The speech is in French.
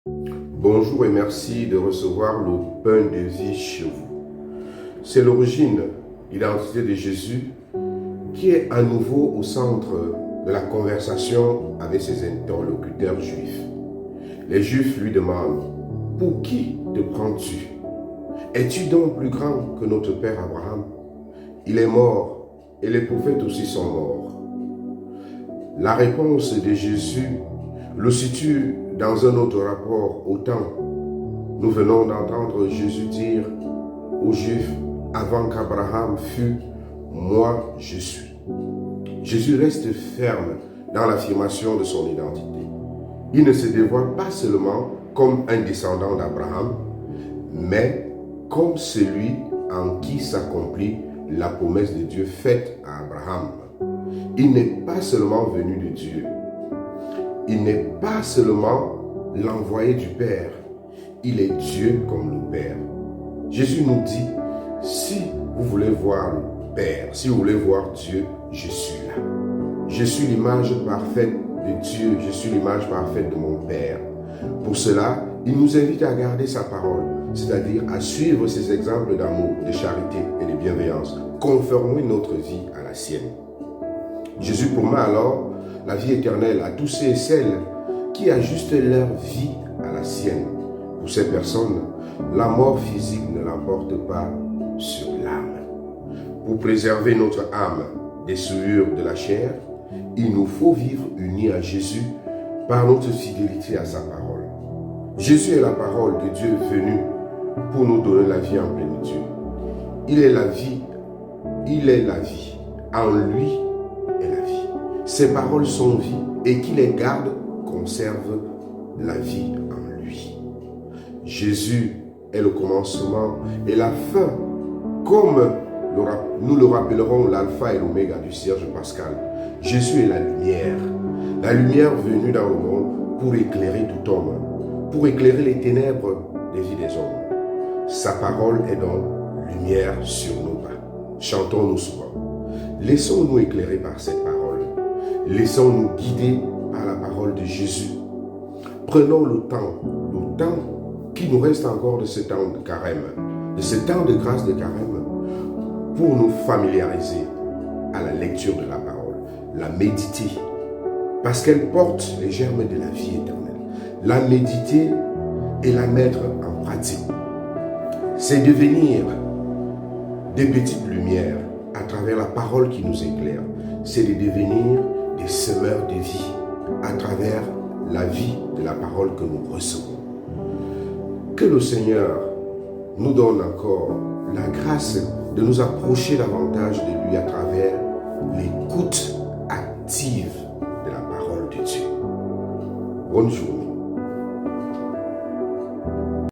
Bonjour et merci de recevoir le pain de vie chez vous. C'est l'origine, l'identité de Jésus qui est à nouveau au centre de la conversation avec ses interlocuteurs juifs. Les Juifs lui demandent: pour qui te prends-tu? Es-tu donc plus grand que notre père Abraham? Il est mort et les prophètes aussi sont morts. La réponse de Jésus le situe dans un autre rapport au temps. Nous venons d'entendre Jésus dire aux Juifs: avant qu'Abraham fût, moi je suis. Jésus reste ferme dans l'affirmation de son identité. Il ne se dévoile pas seulement comme un descendant d'Abraham, mais comme celui en qui s'accomplit la promesse de Dieu faite à Abraham. Il n'est pas seulement venu de Dieu. Il n'est pas seulement l'envoyé du Père. Il est Dieu comme le Père. Jésus nous dit: si vous voulez voir le Père, si vous voulez voir Dieu, je suis là. Je suis l'image parfaite de Dieu. Je suis l'image parfaite de mon Père. Pour cela, il nous invite à garder sa parole, c'est-à-dire à suivre ses exemples d'amour, de charité et de bienveillance, conformer notre vie à la sienne. Jésus promet alors la vie éternelle à tous ceux et celles qui ajustent leur vie à la sienne. Pour ces personnes, la mort physique ne l'emporte pas sur l'âme. Pour préserver notre âme des souillures de la chair, il nous faut vivre unis à Jésus par notre fidélité à sa parole. Jésus est la parole de Dieu venue pour nous donner la vie en plénitude. Il est la vie. Il est la vie. En lui est la vie. Ses paroles sont vie et qui les garde conserve la vie en lui. Jésus est le commencement et la fin, comme nous le rappellerons l'alpha et l'oméga du Cierge pascal. Jésus est la lumière venue dans le monde pour éclairer tout homme, pour éclairer les ténèbres des vies des hommes. Sa parole est donc lumière sur nos pas. Chantons-nous souvent. Laissons-nous éclairer par cette parole. Laissons-nous guider par la parole de Jésus. Prenons le temps qui nous reste encore de ce temps de carême, de ce temps de grâce de carême, pour nous familiariser à la lecture de la parole, la méditer, parce qu'elle porte les germes de la vie éternelle. La méditer et la mettre en pratique. C'est devenir des petites lumières à travers la parole qui nous éclaire. C'est de devenir des semeurs de vie à travers la vie de la parole que nous recevons. Que le Seigneur nous donne encore la grâce de nous approcher davantage de lui à travers l'écoute active de la parole de Dieu. Bonne journée.